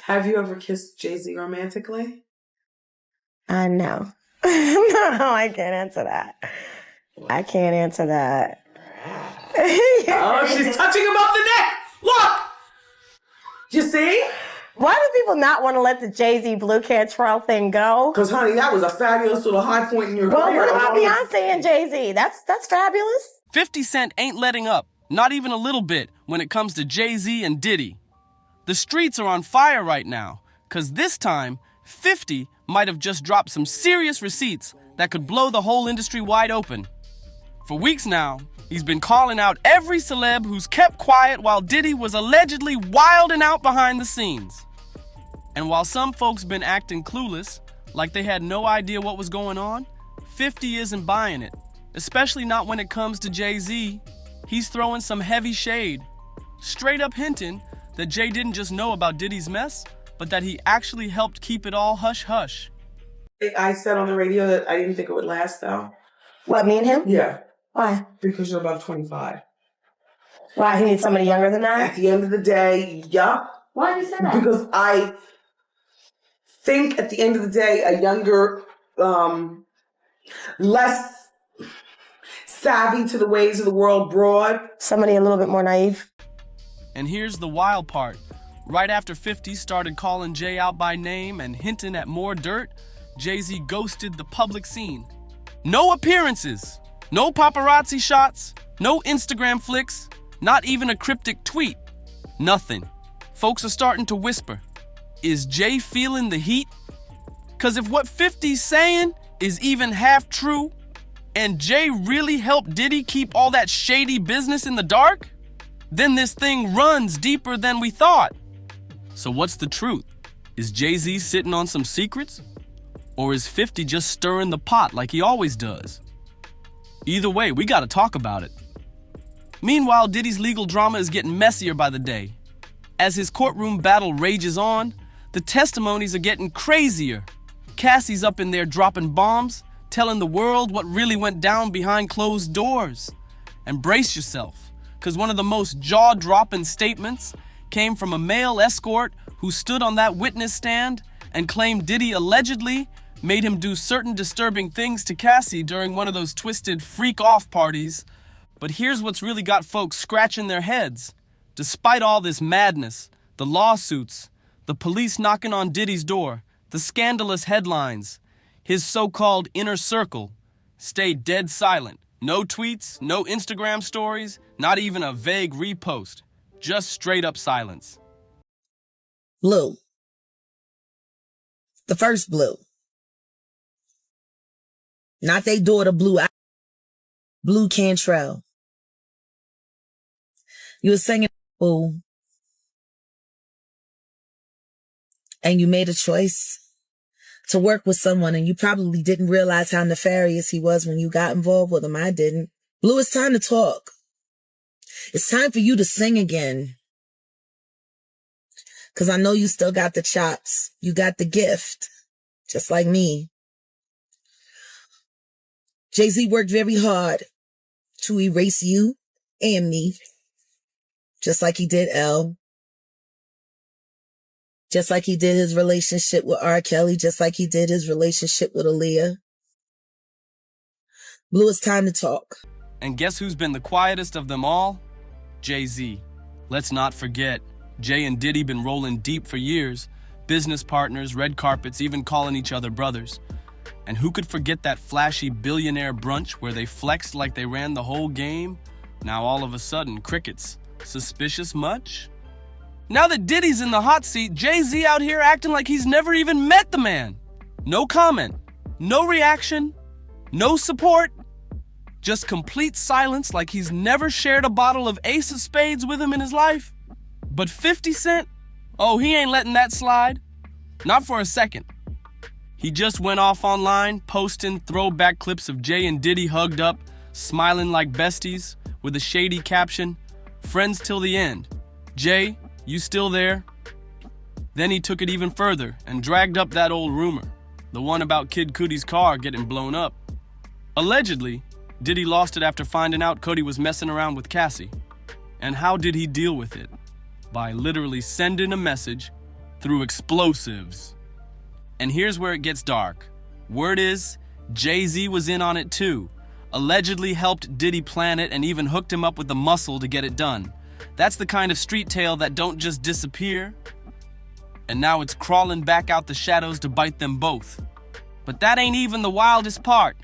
Have you ever kissed Jay-Z romantically? No. No, I can't answer that. I can't answer that. Oh, she's touching him up the neck. Look! You see? Why do people not want to let the Jay-Z Blu Cantrell thing go? Because, honey, that was a fabulous little high point in your career. Well, what about Beyonce and Jay-Z? That's fabulous. 50 Cent ain't letting up, not even a little bit, when it comes to Jay-Z and Diddy. The streets are on fire right now, because this time, 50 might have just dropped some serious receipts that could blow the whole industry wide open. For weeks now, he's been calling out every celeb who's kept quiet while Diddy was allegedly wilding out behind the scenes. And while some folks been acting clueless, like they had no idea what was going on, 50 isn't buying it, especially not when it comes to Jay-Z. He's throwing some heavy shade, straight up hinting that Jay didn't just know about Diddy's mess, but that he actually helped keep it all hush-hush. I said on the radio that I didn't think it would last, though. What, me and him? Yeah. Why? Because you're above 25. Why, he needs somebody younger than that? At the end of the day, yeah. Why did you say that? Because I think at the end of the day, a younger, less savvy to the ways of the world broad. Somebody a little bit more naive. And here's the wild part. Right after 50 started calling Jay out by name and hinting at more dirt, Jay-Z ghosted the public scene. No appearances, no paparazzi shots, no Instagram flicks, not even a cryptic tweet. Nothing. Folks are starting to whisper, is Jay feeling the heat? Cause if what 50's saying is even half true, and Jay really helped Diddy keep all that shady business in the dark, then this thing runs deeper than we thought. So what's the truth? Is Jay-Z sitting on some secrets? Or is 50 just stirring the pot like he always does? Either way, we gotta talk about it. Meanwhile, Diddy's legal drama is getting messier by the day. As his courtroom battle rages on, the testimonies are getting crazier. Cassie's up in there dropping bombs, telling the world what really went down behind closed doors. And brace yourself, because one of the most jaw-dropping statements came from a male escort who stood on that witness stand and claimed Diddy allegedly made him do certain disturbing things to Cassie during one of those twisted freak-off parties. But here's what's really got folks scratching their heads. Despite all this madness, the lawsuits, the police knocking on Diddy's door, the scandalous headlines, his so-called inner circle stayed dead silent. No tweets, no Instagram stories, not even a vague repost. Just straight up silence. Blu. The first Blu. Not they daughter Blu. Blu Cantrell. You were singing, boo. And you made a choice to work with someone, and you probably didn't realize how nefarious he was when you got involved with him. I didn't. Blu, it's time to talk. It's time for you to sing again. Because I know you still got the chops. You got the gift. Just like me. Jay-Z worked very hard to erase you and me. Just like he did Elle. Just like he did his relationship with R. Kelly. Just like he did his relationship with Aaliyah. Blu, it's time to talk. And guess who's been the quietest of them all? Jay-Z. Let's not forget, Jay and Diddy been rolling deep for years. Business partners, red carpets, even calling each other brothers. And who could forget that flashy billionaire brunch where they flexed like they ran the whole game? Now all of a sudden, crickets. Suspicious much? Now that Diddy's in the hot seat, Jay-Z out here acting like he's never even met the man. No comment, no reaction, no support. Just complete silence like he's never shared a bottle of Ace of Spades with him in his life. But 50 Cent? Oh, he ain't letting that slide. Not for a second. He just went off online, posting throwback clips of Jay and Diddy hugged up, smiling like besties, with a shady caption, "Friends till the end. Jay, you still there?" Then he took it even further and dragged up that old rumor, the one about Kid Cudi's car getting blown up. Allegedly, Diddy lost it after finding out Cudi was messing around with Cassie. And how did he deal with it? By literally sending a message, through explosives. And here's where it gets dark. Word is, Jay-Z was in on it too. Allegedly helped Diddy plan it and even hooked him up with the muscle to get it done. That's the kind of street tale that don't just disappear. And now it's crawling back out the shadows to bite them both. But that ain't even the wildest part.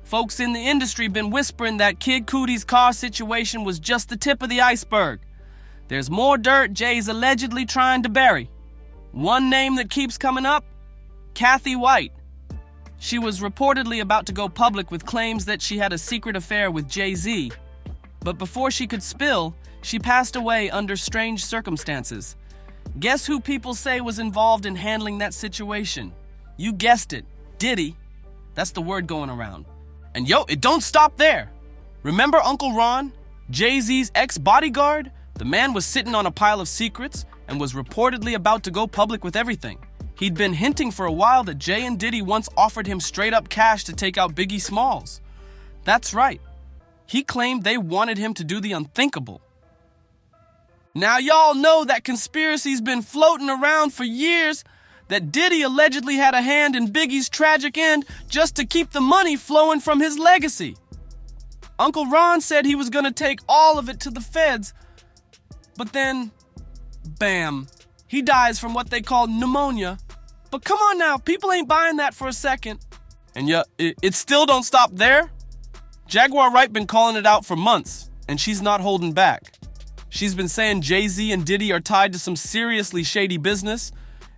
Folks in the industry been whispering that Kid Cudi's car situation was just the tip of the iceberg. There's more dirt Jay's allegedly trying to bury. One name that keeps coming up, Kathy White. She was reportedly about to go public with claims that she had a secret affair with Jay-Z. But before she could spill, she passed away under strange circumstances. Guess who people say was involved in handling that situation? You guessed it, Diddy. That's the word going around. And yo, it don't stop there. Remember Uncle Ron, Jay-Z's ex-bodyguard? The man was sitting on a pile of secrets and was reportedly about to go public with everything. He'd been hinting for a while that Jay and Diddy once offered him straight-up cash to take out Biggie Smalls. That's right. He claimed they wanted him to do the unthinkable. Now y'all know that conspiracy's been floating around for years, that Diddy allegedly had a hand in Biggie's tragic end just to keep the money flowing from his legacy. Uncle Ron said he was gonna take all of it to the feds, but then, bam, he dies from what they call pneumonia. But come on now, people ain't buying that for a second. And yeah, it still don't stop there. Jaguar Wright been calling it out for months, and she's not holding back. She's been saying Jay-Z and Diddy are tied to some seriously shady business,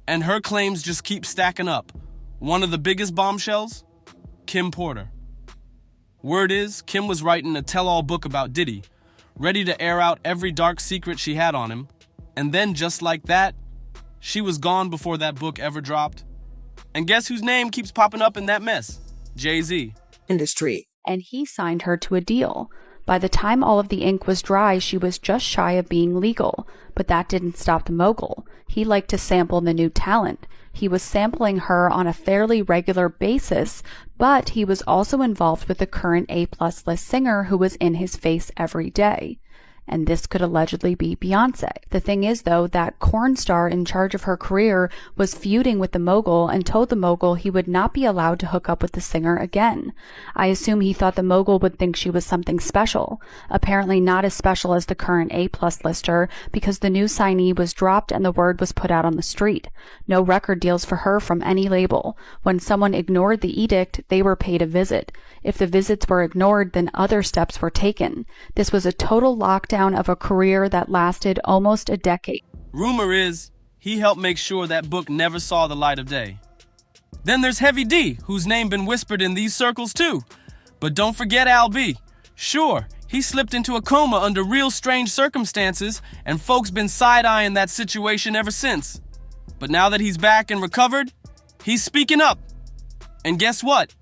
and her claims just keep stacking up. One of the biggest bombshells? Kim Porter. Word is, Kim was writing a tell-all book about Diddy, ready to air out every dark secret she had on him, and then just like that, she was gone before that book ever dropped. And guess whose name keeps popping up in that mess? Jay-Z. Industry. And he signed her to a deal. By the time all of the ink was dry, she was just shy of being legal. But that didn't stop the mogul. He liked to sample the new talent. He was sampling her on a fairly regular basis, but he was also involved with the current A-plus list singer who was in his face every day. And this could allegedly be Beyoncé. The thing is, though, that corn star in charge of her career was feuding with the mogul and told the mogul he would not be allowed to hook up with the singer again. I assume he thought the mogul would think she was something special. Apparently not as special as the current A-plus lister, because the new signee was dropped and the word was put out on the street. No record deals for her from any label. When someone ignored the edict, they were paid a visit. If the visits were ignored, then other steps were taken. This was a total lockdown of a career that lasted almost a decade. Rumor is, he helped make sure that book never saw the light of day. Then there's Heavy D, whose name been whispered in these circles too. But don't forget Al B. Sure, he slipped into a coma under real strange circumstances, and folks been side-eyeing that situation ever since. But now that he's back and recovered, he's speaking up. And guess what?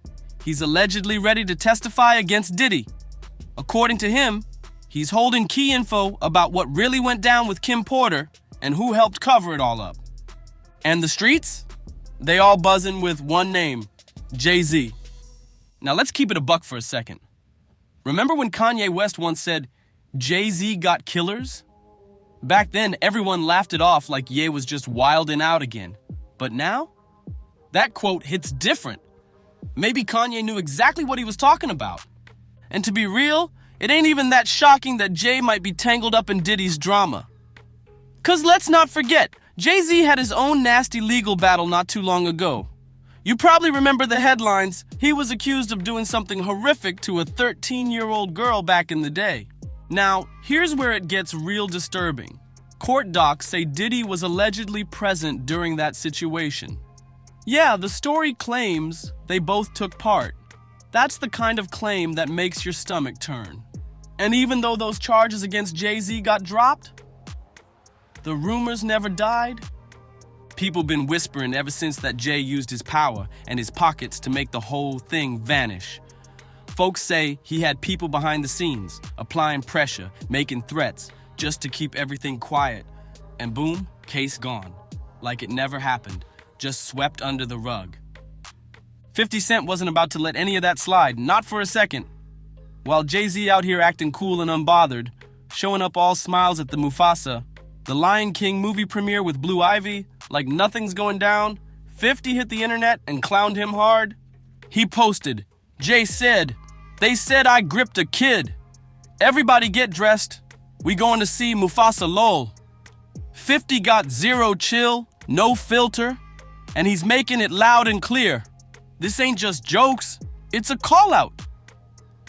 He's allegedly ready to testify against Diddy. According to him, he's holding key info about what really went down with Kim Porter and who helped cover it all up. And the streets? They all buzzing with one name, Jay-Z. Now let's keep it a buck for a second. Remember when Kanye West once said, Jay-Z got killers? Back then, everyone laughed it off like Ye was just wilding out again. But now, that quote hits different. Maybe Kanye knew exactly what he was talking about. And to be real, it ain't even that shocking that Jay might be tangled up in Diddy's drama. 'Cause let's not forget, Jay-Z had his own nasty legal battle not too long ago. You probably remember the headlines. He was accused of doing something horrific to a 13-year-old girl back in the day. Now, here's where it gets real disturbing. Court docs say Diddy was allegedly present during that situation. Yeah, the story claims they both took part. That's the kind of claim that makes your stomach turn. And even though those charges against Jay-Z got dropped, the rumors never died. People been whispering ever since that Jay used his power and his pockets to make the whole thing vanish. Folks say he had people behind the scenes, applying pressure, making threats, just to keep everything quiet. And boom, case gone. Like it never happened, just swept under the rug. 50 Cent wasn't about to let any of that slide, not for a second. While Jay-Z out here acting cool and unbothered, showing up all smiles at the Mufasa, the Lion King movie premiere with Blue Ivy, like nothing's going down, 50 hit the internet and clowned him hard. He posted, "Jay said, they said I gripped a kid. Everybody get dressed. We going to see Mufasa lol." 50 got zero chill, no filter, and he's making it loud and clear. This ain't just jokes, it's a call out.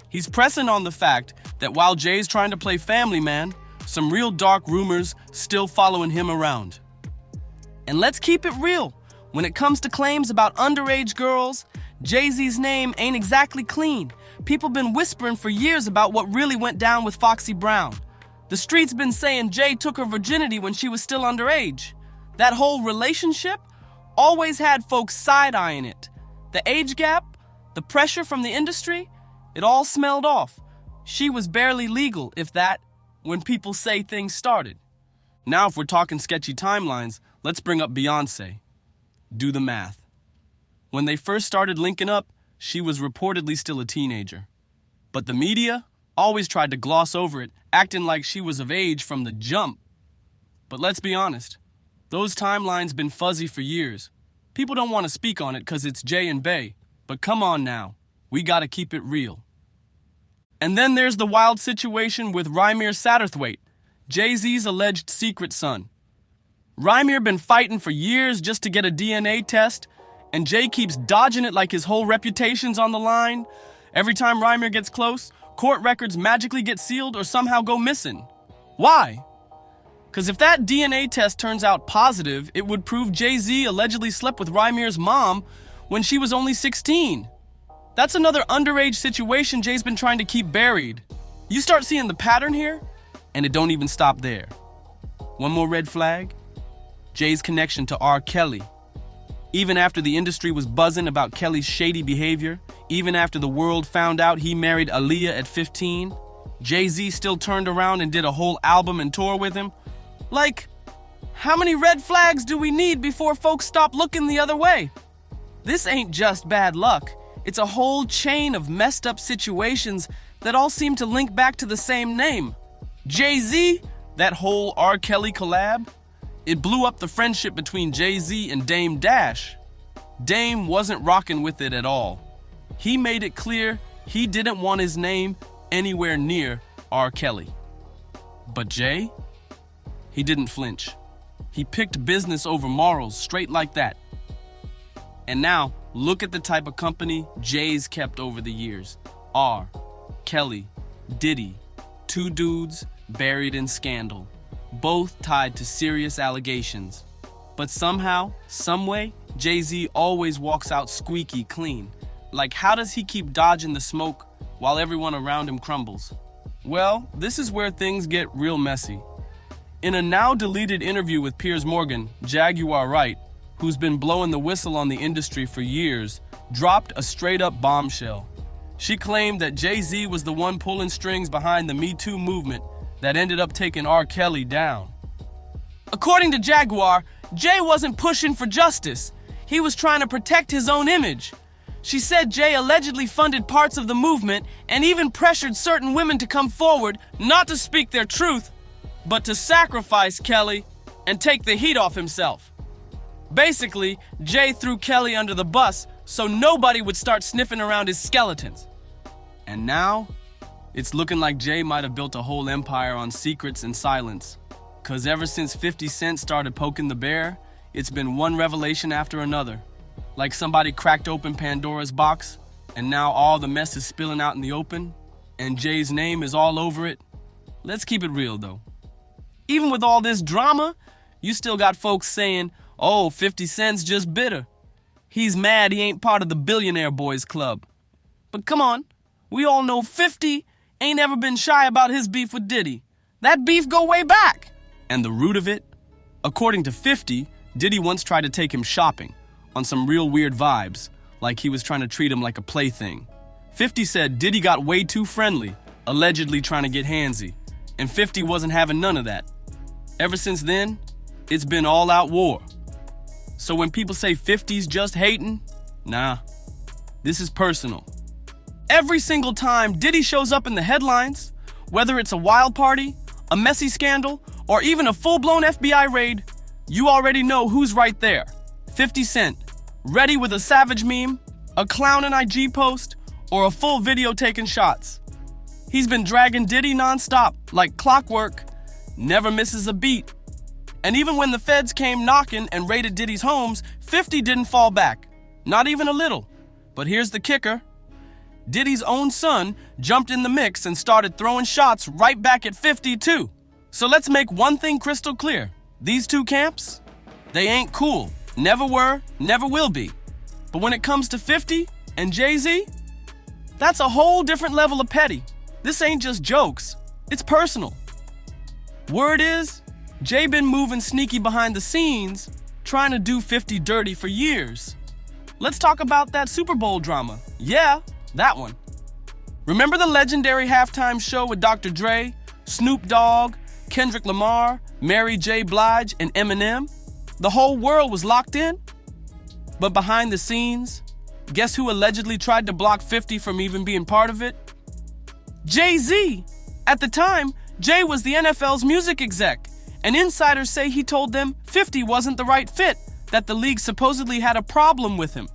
He's pressing on the fact that while Jay's trying to play family man, some real dark rumors still following him around. And let's keep it real. When it comes to claims about underage girls, Jay-Z's name ain't exactly clean. People been whispering for years about what really went down with Foxy Brown. The streets been saying Jay took her virginity when she was still underage. That whole relationship always had folks side-eyeing it. The age gap, the pressure from the industry, it all smelled off. She was barely legal, if that, when people say things started. Now if we're talking sketchy timelines, let's bring up Beyoncé. Do the math. When they first started linking up, she was reportedly still a teenager. But the media always tried to gloss over it, acting like she was of age from the jump. But let's be honest, those timelines been fuzzy for years. People don't want to speak on it because it's Jay and Bey, but come on now, we gotta keep it real. And then there's the wild situation with Rymir Satterthwaite, Jay-Z's alleged secret son. Rymir been fighting for years just to get a DNA test, and Jay keeps dodging it like his whole reputation's on the line. Every time Rymir gets close, court records magically get sealed or somehow go missing. Why? Because if that DNA test turns out positive, it would prove Jay-Z allegedly slept with Rymir's mom when she was only 16. That's another underage situation Jay's been trying to keep buried. You start seeing the pattern here, and it don't even stop there. One more red flag, Jay's connection to R. Kelly. Even after the industry was buzzing about Kelly's shady behavior, even after the world found out he married Aaliyah at 15, Jay-Z still turned around and did a whole album and tour with him. Like, how many red flags do we need before folks stop looking the other way? This ain't just bad luck. It's a whole chain of messed up situations that all seem to link back to the same name. Jay-Z, that whole R. Kelly collab, it blew up the friendship between Jay-Z and Dame Dash. Dame wasn't rocking with it at all. He made it clear he didn't want his name anywhere near R. Kelly. But Jay, he didn't flinch. He picked business over morals straight like that. And now, look at the type of company Jay's kept over the years. R. Kelly, Diddy, two dudes buried in scandal, both tied to serious allegations. But somehow, someway, Jay-Z always walks out squeaky clean. Like, how does he keep dodging the smoke while everyone around him crumbles? Well, this is where things get real messy. In a now-deleted interview with Piers Morgan, Jaguar Wright, who's been blowing the whistle on the industry for years, dropped a straight-up bombshell. She claimed that Jay-Z was the one pulling strings behind the Me Too movement that ended up taking R. Kelly down. According to Jaguar, Jay wasn't pushing for justice. He was trying to protect his own image. She said Jay allegedly funded parts of the movement and even pressured certain women to come forward, not to speak their truth, but to sacrifice Kelly and take the heat off himself. Basically, Jay threw Kelly under the bus so nobody would start sniffing around his skeletons. And now, it's looking like Jay might have built a whole empire on secrets and silence. 'Cause ever since 50 Cent started poking the bear, it's been one revelation after another. Like somebody cracked open Pandora's box, and now all the mess is spilling out in the open, and Jay's name is all over it. Let's keep it real though. Even with all this drama, you still got folks saying, oh, 50 Cent's just bitter. He's mad he ain't part of the Billionaire Boys Club. But come on, we all know 50 ain't ever been shy about his beef with Diddy. That beef go way back. And the root of it? According to 50, Diddy once tried to take him shopping on some real weird vibes, like he was trying to treat him like a plaything. 50 said Diddy got way too friendly, allegedly trying to get handsy, and 50 wasn't having none of that. Ever since then, it's been all-out war. So when people say 50's just hating, nah, this is personal. Every single time Diddy shows up in the headlines, whether it's a wild party, a messy scandal, or even a full-blown FBI raid, You already know who's right there. 50 Cent, ready with a savage meme, a clown in IG post, or a full video taking shots. He's been dragging Diddy nonstop, like clockwork, never misses a beat. And even when the feds came knocking and raided Diddy's homes, 50 didn't fall back, not even a little. But here's the kicker. Diddy's own son jumped in the mix and started throwing shots right back at 50 too. So let's make one thing crystal clear. These two camps, they ain't cool. Never were, never will be. But when it comes to 50 and Jay-Z, that's a whole different level of petty. This ain't just jokes, it's personal. Word is, Jay been moving sneaky behind the scenes, trying to do 50 dirty for years. Let's talk about that Super Bowl drama. Yeah, that one. Remember the legendary halftime show with Dr. Dre, Snoop Dogg, Kendrick Lamar, Mary J. Blige, and Eminem? The whole world was locked in. But behind the scenes, guess who allegedly tried to block 50 from even being part of it? Jay-Z. At the time, Jay was the NFL's music exec, and insiders say he told them 50 wasn't the right fit, that the league supposedly had a problem with him.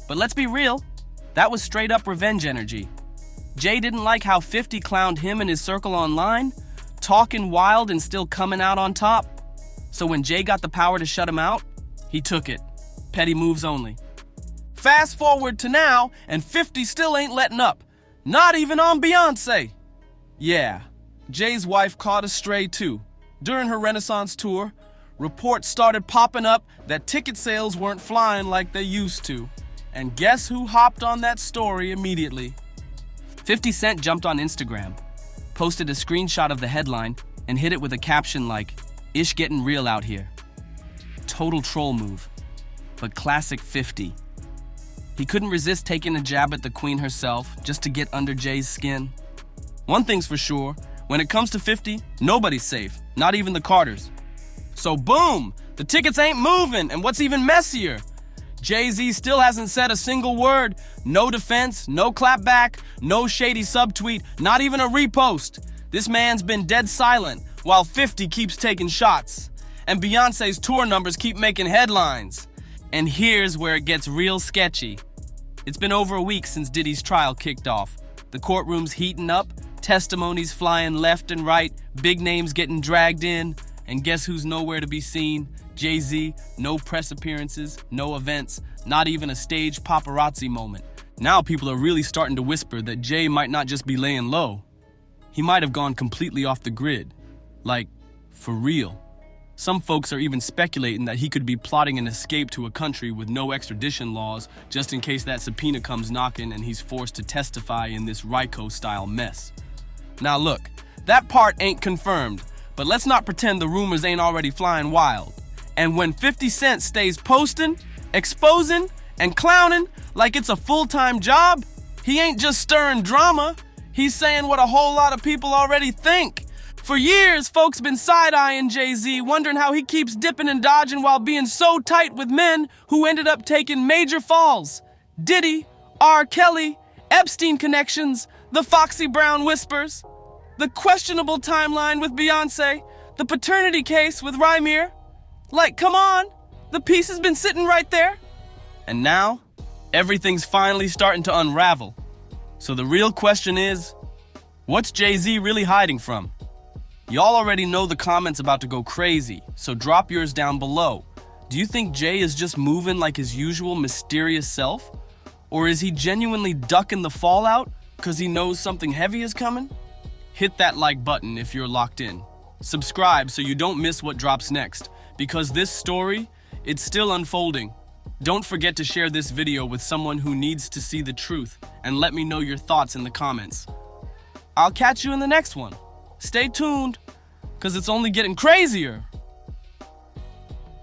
But let's be real, that was straight up revenge energy. Jay didn't like how 50 clowned him and his circle online, talking wild and still coming out on top. So when Jay got the power to shut him out, he took it. Petty moves only. Fast forward to now, and 50 still ain't letting up. Not even on Beyoncé. Yeah, Jay's wife caught a stray too. During her Renaissance tour, reports started popping up that ticket sales weren't flying like they used to. And guess who hopped on that story immediately? 50 Cent jumped on Instagram, posted a screenshot of the headline, and hit it with a caption like, "Ish getting real out here." Total troll move, but classic 50. He couldn't resist taking a jab at the queen herself just to get under Jay's skin. One thing's for sure, when it comes to 50, nobody's safe, not even the Carters. So boom, the tickets ain't moving, and what's even messier, Jay-Z still hasn't said a single word. No defense, no clap back, no shady subtweet, not even a repost. This man's been dead silent, while 50 keeps taking shots. And Beyoncé's tour numbers keep making headlines. And here's where it gets real sketchy. It's been over a week since Diddy's trial kicked off. The courtroom's heating up, testimonies flying left and right, big names getting dragged in, and guess who's nowhere to be seen? Jay-Z, no press appearances, no events, not even a staged paparazzi moment. Now people are really starting to whisper that Jay might not just be laying low. He might have gone completely off the grid. Like, for real. Some folks are even speculating that he could be plotting an escape to a country with no extradition laws, just in case that subpoena comes knocking and he's forced to testify in this Ryko-style mess. Now look, that part ain't confirmed, but let's not pretend the rumors ain't already flying wild. And when 50 Cent stays posting, exposing, and clowning like it's a full-time job, he ain't just stirring drama, he's saying what a whole lot of people already think. For years, folks been side-eyeing Jay-Z, wondering how he keeps dipping and dodging while being so tight with men who ended up taking major falls. Diddy, R. Kelly, Epstein connections, the Foxy Brown whispers, the questionable timeline with Beyoncé, the paternity case with Rymir. Like, come on, the piece has been sitting right there. And now, everything's finally starting to unravel. So the real question is, what's Jay-Z really hiding from? Y'all already know the comments about to go crazy, so drop yours down below. Do you think Jay is just moving like his usual mysterious self? Or is he genuinely ducking the fallout because he knows something heavy is coming? Hit that like button if you're locked in. Subscribe so you don't miss what drops next, because this story, it's still unfolding. Don't forget to share this video with someone who needs to see the truth, and let me know your thoughts in the comments. I'll catch you in the next one. Stay tuned, because it's only getting crazier.